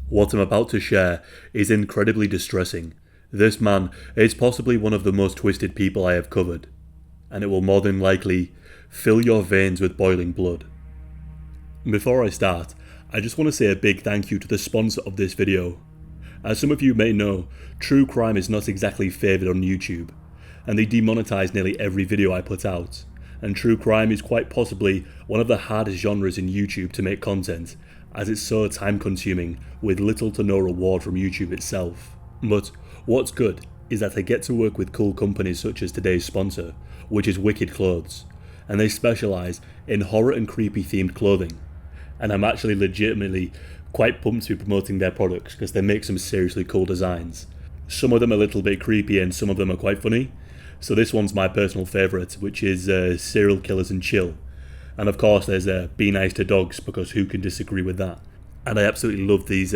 What I'm about to share is incredibly distressing. This man is possibly one of the most twisted people I have covered, and it will more than likely fill your veins with boiling blood. Before I start, I just want to say a big thank you to the sponsor of this video. As some of you may know, true crime is not exactly favoured on YouTube, and they demonetize nearly every video I put out, and true crime is quite possibly one of the hardest genres in YouTube to make content, as it's so time consuming with little to no reward from YouTube itself. But what's good is that I get to work with cool companies such as today's sponsor, which is Wicked Clothes, and they specialise in horror and creepy themed clothing, and I'm actually legitimately quite pumped to be promoting their products because they make some seriously cool designs. Some of them are a little bit creepy and some of them are quite funny. So this one's my personal favourite, which is Serial Killers and Chill. And of course there's Be Nice to Dogs, because who can disagree with that? And I absolutely love these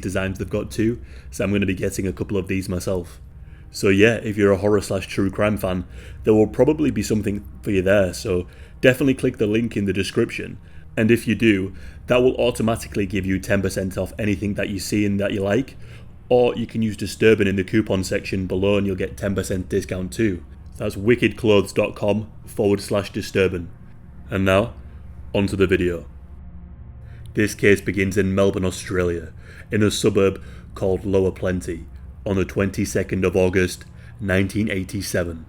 designs they've got too, so I'm going to be getting a couple of these myself. So yeah, if you're a horror/true crime fan, there will probably be something for you there, so definitely click the link in the description. And if you do, that will automatically give you 10% off anything that you see and that you like, or you can use Disturbing in the coupon section below and you'll get 10% discount too. That's wickedclothes.com/Disturbing. And now, onto the video. This case begins in Melbourne, Australia, in a suburb called Lower Plenty, on the 22nd of August, 1987.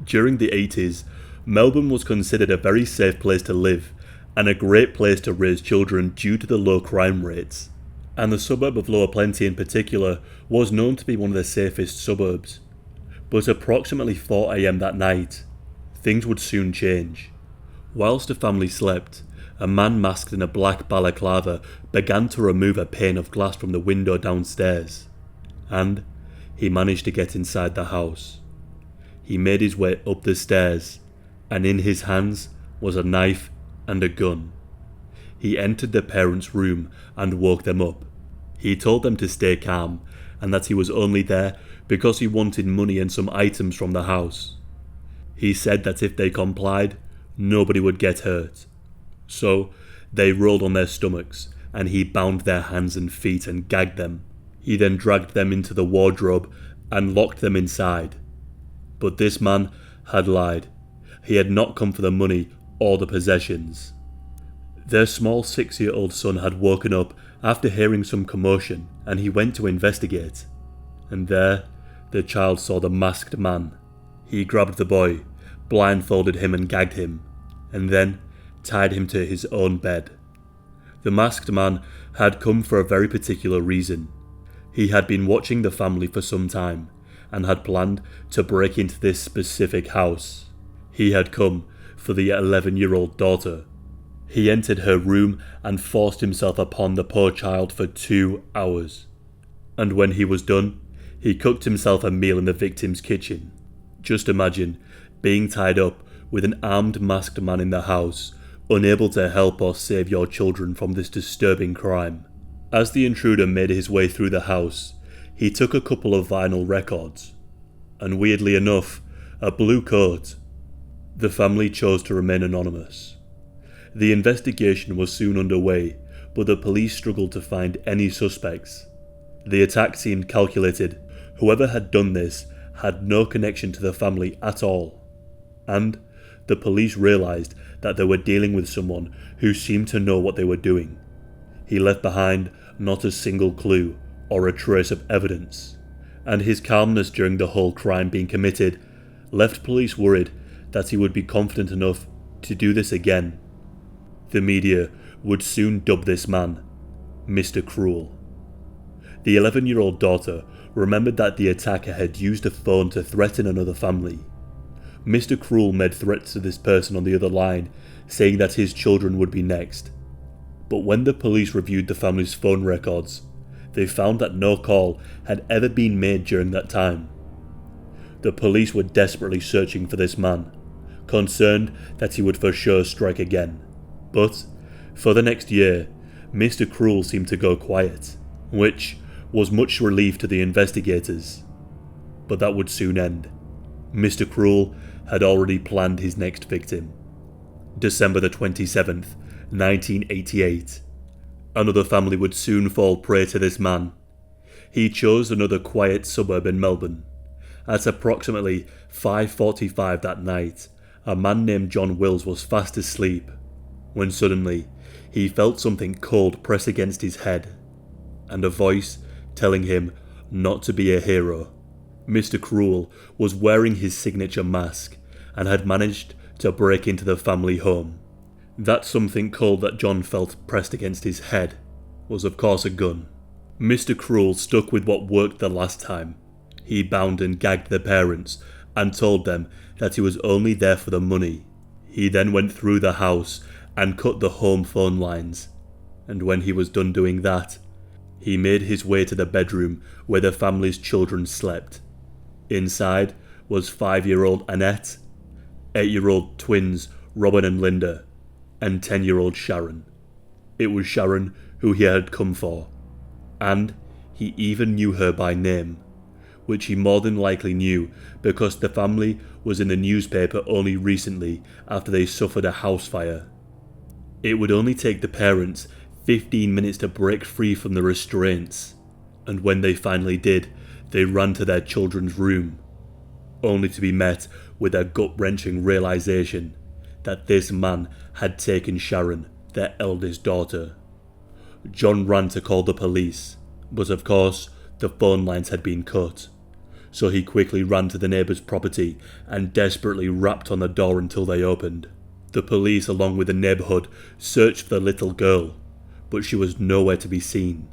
During the 80s, Melbourne was considered a very safe place to live, and a great place to raise children due to the low crime rates. And the suburb of Lower Plenty in particular was known to be one of the safest suburbs. But approximately 4 AM that night, things would soon change. Whilst the family slept, a man masked in a black balaclava began to remove a pane of glass from the window downstairs, and he managed to get inside the house. He made his way up the stairs, and in his hands was a knife and a gun. He entered the parents' room and woke them up. He told them to stay calm and that he was only there because he wanted money and some items from the house. He said that if they complied, nobody would get hurt. So they rolled on their stomachs and he bound their hands and feet and gagged them. He then dragged them into the wardrobe and locked them inside. But this man had lied. He had not come for the money or the possessions. Their small 6-year-old son had woken up after hearing some commotion and he went to investigate. And there, the child saw the masked man. He grabbed the boy, blindfolded him and gagged him, and then tied him to his own bed. The masked man had come for a very particular reason. He had been watching the family for some time and had planned to break into this specific house. He had come for the 11-year-old daughter. He entered her room and forced himself upon the poor child for 2 hours. And when he was done, he cooked himself a meal in the victim's kitchen. Just imagine being tied up with an armed masked man in the house, unable to help or save your children from this disturbing crime. As the intruder made his way through the house, he took a couple of vinyl records, and weirdly enough, a blue coat. The family chose to remain anonymous. The investigation was soon underway, but the police struggled to find any suspects. The attack seemed calculated. Whoever had done this had no connection to the family at all. And the police realised that they were dealing with someone who seemed to know what they were doing. He left behind not a single clue or a trace of evidence, and his calmness during the whole crime being committed left police worried that he would be confident enough to do this again. The media would soon dub this man Mr. Cruel. The 11-year-old daughter remembered that the attacker had used a phone to threaten another family. Mr. Cruel made threats to this person on the other line, saying that his children would be next. But when the police reviewed the family's phone records, they found that no call had ever been made during that time. The police were desperately searching for this man, concerned that he would for sure strike again. But for the next year, Mr. Cruel seemed to go quiet, which was much relief to the investigators. But that would soon end. Mr. Cruel had already planned his next victim. December the 27th, 1988. Another family would soon fall prey to this man. He chose another quiet suburb in Melbourne. At approximately 5:45 that night, a man named John Wills was fast asleep, when suddenly he felt something cold press against his head, and a voice telling him not to be a hero. Mr. Cruel was wearing his signature mask and had managed to break into the family home. That something cold that John felt pressed against his head was of course a gun. Mr. Cruel stuck with what worked the last time. He bound and gagged the parents and told them that he was only there for the money. He then went through the house and cut the home phone lines, and when he was done doing that, he made his way to the bedroom where the family's children slept. Inside was 5-year-old Annette, 8-year-old twins Robin and Linda, and 10-year-old Sharon. It was Sharon who he had come for, and he even knew her by name, which he more than likely knew because the family was in the newspaper only recently after they suffered a house fire. It would only take the parents 15 minutes to break free from the restraints, and when they finally did, they ran to their children's room, only to be met with a gut-wrenching realization that this man had taken Sharon, their eldest daughter. John ran to call the police, but of course the phone lines had been cut, so he quickly ran to the neighbour's property and desperately rapped on the door until they opened. The police, along with the neighbourhood, searched for the little girl, but she was nowhere to be seen.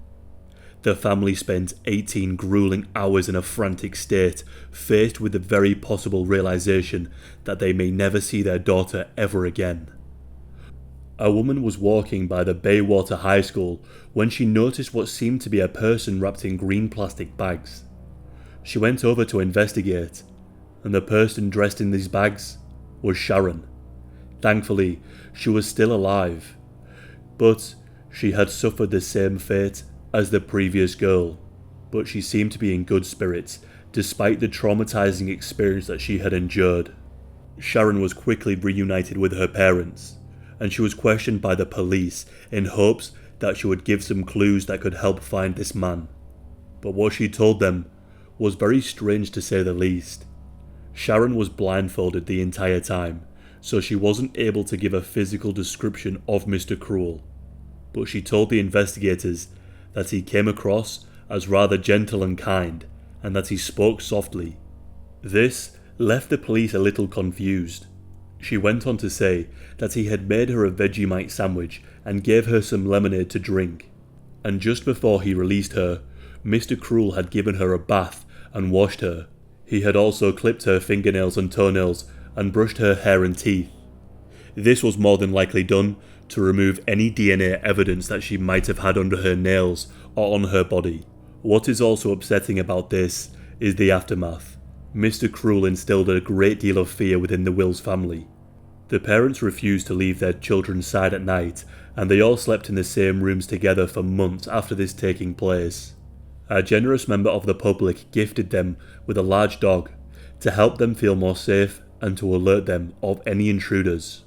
The family spent 18 grueling hours in a frantic state, faced with the very possible realization that they may never see their daughter ever again. A woman was walking by the Baywater High School when she noticed what seemed to be a person wrapped in green plastic bags. She went over to investigate, and the person dressed in these bags was Sharon. Thankfully, she was still alive, but she had suffered the same fate as the previous girl, but she seemed to be in good spirits despite the traumatizing experience that she had endured. Sharon was quickly reunited with her parents, and she was questioned by the police in hopes that she would give some clues that could help find this man. But what she told them was very strange to say the least. Sharon was blindfolded the entire time, so she wasn't able to give a physical description of Mr. Cruel, but she told the investigators that he came across as rather gentle and kind, and that he spoke softly. This left the police a little confused. She went on to say that he had made her a Vegemite sandwich and gave her some lemonade to drink, and just before he released her, Mr. Cruel had given her a bath and washed her. He had also clipped her fingernails and toenails and brushed her hair and teeth. This was more than likely done to remove any DNA evidence that she might have had under her nails or on her body. What is also upsetting about this is the aftermath. Mr. Cruel instilled a great deal of fear within the Wills family. The parents refused to leave their children's side at night, and they all slept in the same rooms together for months after this taking place. A generous member of the public gifted them with a large dog to help them feel more safe and to alert them of any intruders.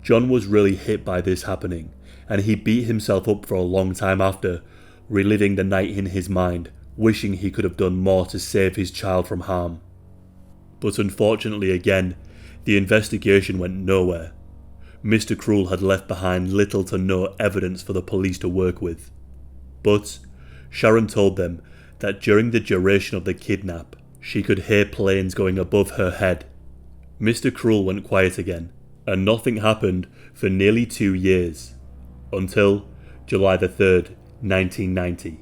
John was really hit by this happening, and he beat himself up for a long time after, reliving the night in his mind, wishing he could have done more to save his child from harm. But unfortunately again, the investigation went nowhere. Mr. Cruel had left behind little to no evidence for the police to work with. But Sharon told them that during the duration of the kidnap, she could hear planes going above her head. Mr. Cruel went quiet again, and nothing happened for nearly 2 years, until July the 3rd, 1990.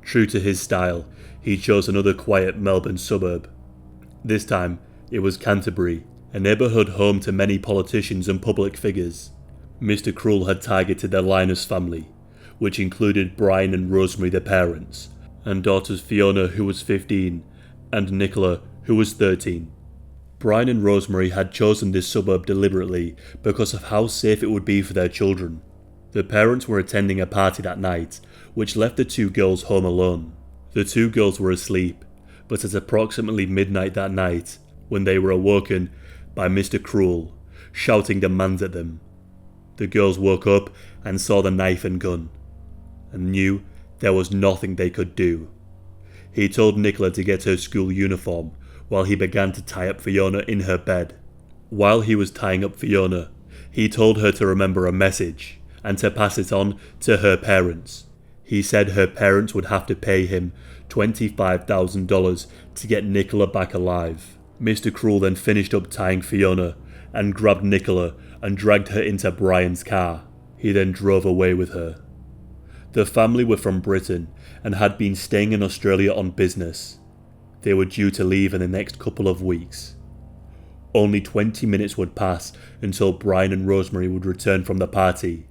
True to his style, he chose another quiet Melbourne suburb. This time, it was Canterbury, a neighbourhood home to many politicians and public figures. Mr. Cruel had targeted the Linus family, which included Brian and Rosemary, the parents, and daughters Fiona, who was 15, and Nicola, who was 13. Brian and Rosemary had chosen this suburb deliberately because of how safe it would be for their children. The parents were attending a party that night, which left the two girls home alone. The two girls were asleep, but at approximately midnight that night, when they were awoken by Mr. Cruel, shouting demands at them. The girls woke up and saw the knife and gun. and knew there was nothing they could do. He told Nicola to get her school uniform while he began to tie up Fiona in her bed. While he was tying up Fiona, he told her to remember a message and to pass it on to her parents. He said her parents would have to pay him $25,000 to get Nicola back alive. Mr. Cruel then finished up tying Fiona and grabbed Nicola and dragged her into Brian's car. He then drove away with her. The family were from Britain and had been staying in Australia on business. They were due to leave in the next couple of weeks. Only 20 minutes would pass until Brian and Rosemary would return from the party.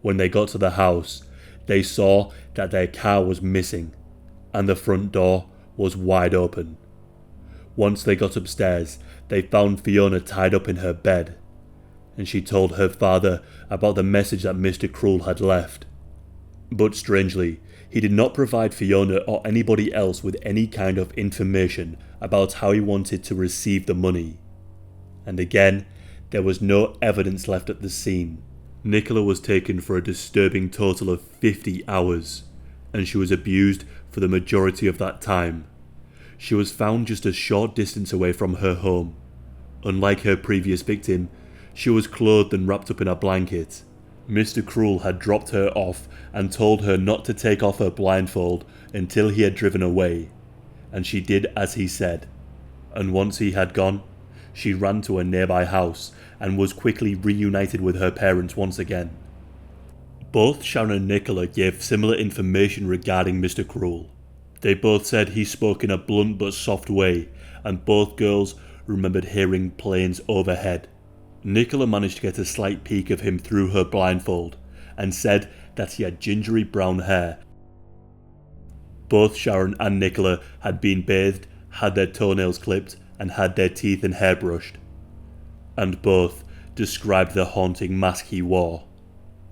When they got to the house, they saw that their car was missing and the front door was wide open. Once they got upstairs, they found Fiona tied up in her bed, and she told her father about the message that Mr. Cruel had left. But strangely, he did not provide Fiona or anybody else with any kind of information about how he wanted to receive the money. And again, there was no evidence left at the scene. Nicola was taken for a disturbing total of 50 hours, and she was abused for the majority of that time. She was found just a short distance away from her home. Unlike her previous victim, she was clothed and wrapped up in a blanket. Mr. Cruel had dropped her off and told her not to take off her blindfold until he had driven away, and she did as he said. And once he had gone, she ran to a nearby house and was quickly reunited with her parents once again. Both Sharon and Nicola gave similar information regarding Mr. Cruel. They both said he spoke in a blunt but soft way, and both girls remembered hearing planes overhead. Nicola managed to get a slight peek of him through her blindfold, and said that he had gingery brown hair. Both Sharon and Nicola had been bathed, had their toenails clipped, and had their teeth and hair brushed. And both described the haunting mask he wore,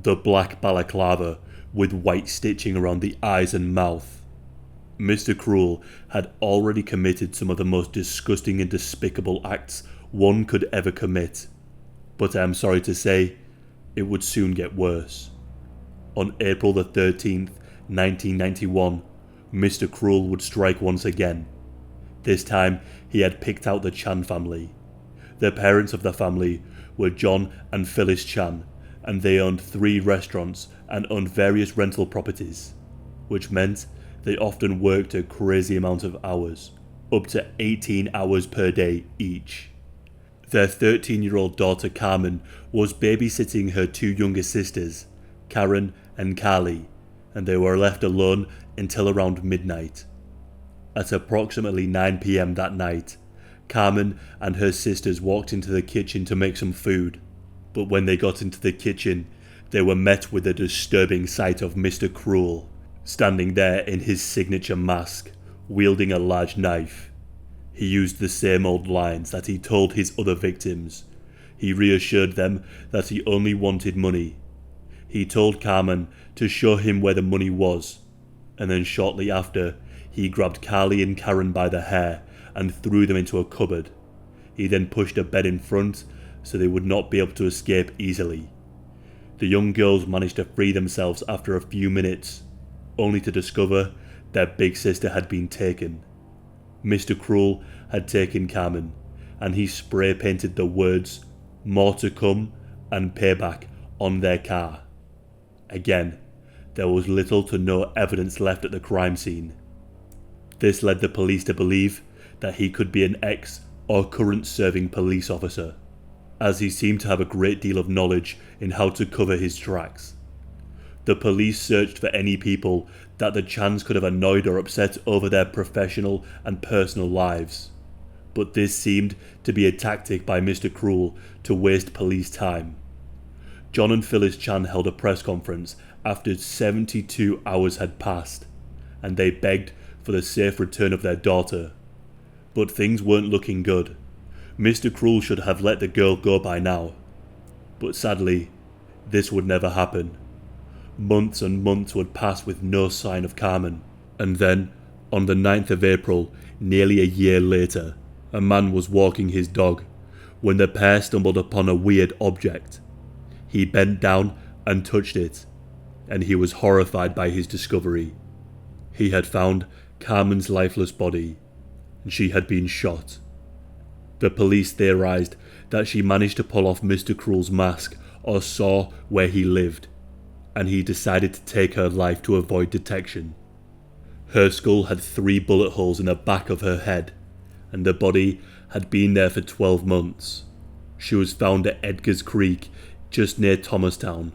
the black balaclava with white stitching around the eyes and mouth. Mr. Cruel had already committed some of the most disgusting and despicable acts one could ever commit, but I am sorry to say, it would soon get worse. On April the 13th, 1991, Mr. Cruel would strike once again. This time, he had picked out the Chan family. The parents of the family were John and Phyllis Chan, and they owned 3 restaurants and owned various rental properties, which meant they often worked a crazy amount of hours, up to 18 hours per day each. Their 13-year-old daughter Karmein was babysitting her 2 younger sisters, Karen and Carly, and they were left alone until around midnight. At approximately 9 p.m. that night, Karmein and her sisters walked into the kitchen to make some food, but when they got into the kitchen, they were met with the disturbing sight of Mr. Cruel, standing there in his signature mask, wielding a large knife. He used the same old lines that he told his other victims. He reassured them that he only wanted money. He told Karmein to show him where the money was, and then shortly after, he grabbed Carly and Karen by the hair and threw them into a cupboard. He then pushed a bed in front so they would not be able to escape easily. The young girls managed to free themselves after a few minutes, only to discover their big sister had been taken. Mr. Cruel had taken Karmein, and he spray painted the words "More to come" and "Payback" on their car. Again, there was little to no evidence left at the crime scene. This led the police to believe that he could be an ex or current serving police officer, as he seemed to have a great deal of knowledge in how to cover his tracks. The police searched for any people that the Chans could have annoyed or upset over their professional and personal lives, but this seemed to be a tactic by Mr. Cruel to waste police time. John and Phyllis Chan held a press conference after 72 hours had passed, and they begged for the safe return of their daughter. But things weren't looking good. Mr. Cruel should have let the girl go by now. But sadly, this would never happen. Months and months would pass with no sign of Karmein, and then, on the 9th of April, nearly a year later, a man was walking his dog when the pair stumbled upon a weird object. He bent down and touched it, and he was horrified by his discovery. He had found Karmein's lifeless body, and she had been shot. The police theorized that she managed to pull off Mr. Cruel's mask or saw where he lived, and he decided to take her life to avoid detection. Her skull had 3 bullet holes in the back of her head, and the body had been there for 12 months. She was found at Edgar's Creek, just near Thomastown.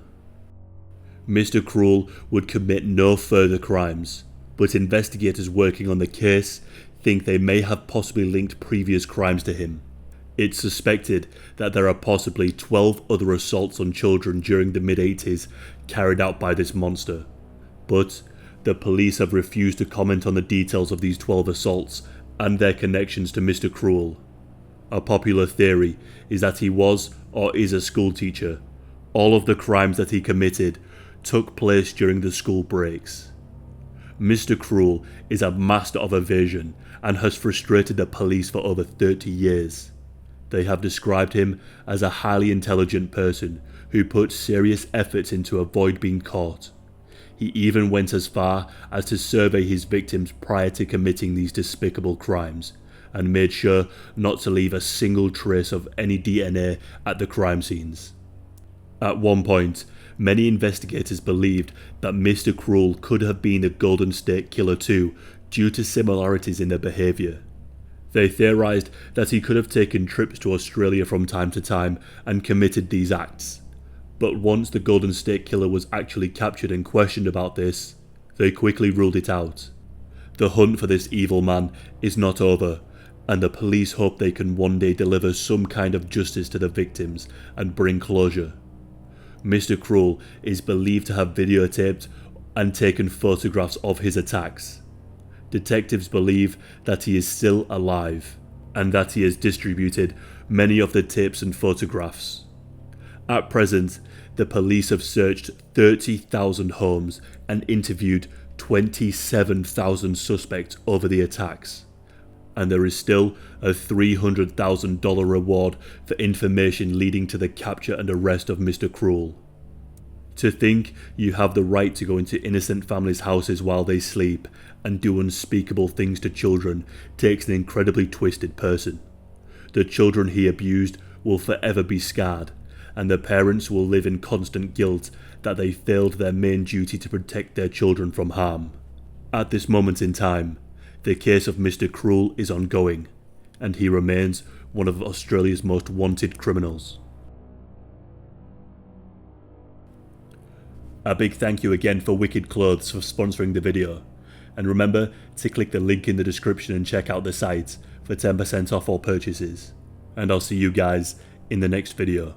Mr. Cruel would commit no further crimes, but investigators working on the case think they may have possibly linked previous crimes to him. It's suspected that there are possibly 12 other assaults on children during the mid-80s carried out by this monster, but the police have refused to comment on the details of these 12 assaults and their connections to Mr. Cruel. A popular theory is that he was or is a schoolteacher. All of the crimes that he committed took place during the school breaks. Mr. Cruel is a master of evasion and has frustrated the police for over 30 years. They have described him as a highly intelligent person who puts serious efforts in to avoid being caught. He even went as far as to survey his victims prior to committing these despicable crimes, and made sure not to leave a single trace of any DNA at the crime scenes. At one point, many investigators believed that Mr. Cruel could have been the Golden State Killer too, due to similarities in their behaviour. They theorised that he could have taken trips to Australia from time to time and committed these acts. But once the Golden State Killer was actually captured and questioned about this, they quickly ruled it out. The hunt for this evil man is not over, and the police hope they can one day deliver some kind of justice to the victims and bring closure. Mr. Cruel is believed to have videotaped and taken photographs of his attacks. Detectives believe that he is still alive, and that he has distributed many of the tapes and photographs. At present, the police have searched 30,000 homes and interviewed 27,000 suspects over the attacks, and there is still a $300,000 reward for information leading to the capture and arrest of Mr. Cruel. To think you have the right to go into innocent families' houses while they sleep and do unspeakable things to children takes an incredibly twisted person. The children he abused will forever be scarred, and the parents will live in constant guilt that they failed their main duty to protect their children from harm. At this moment in time, the case of Mr. Cruel is ongoing, and he remains one of Australia's most wanted criminals. A big thank you again for Wicked Clothes for sponsoring the video, and remember to click the link in the description and check out the site for 10% off all purchases, and I'll see you guys in the next video.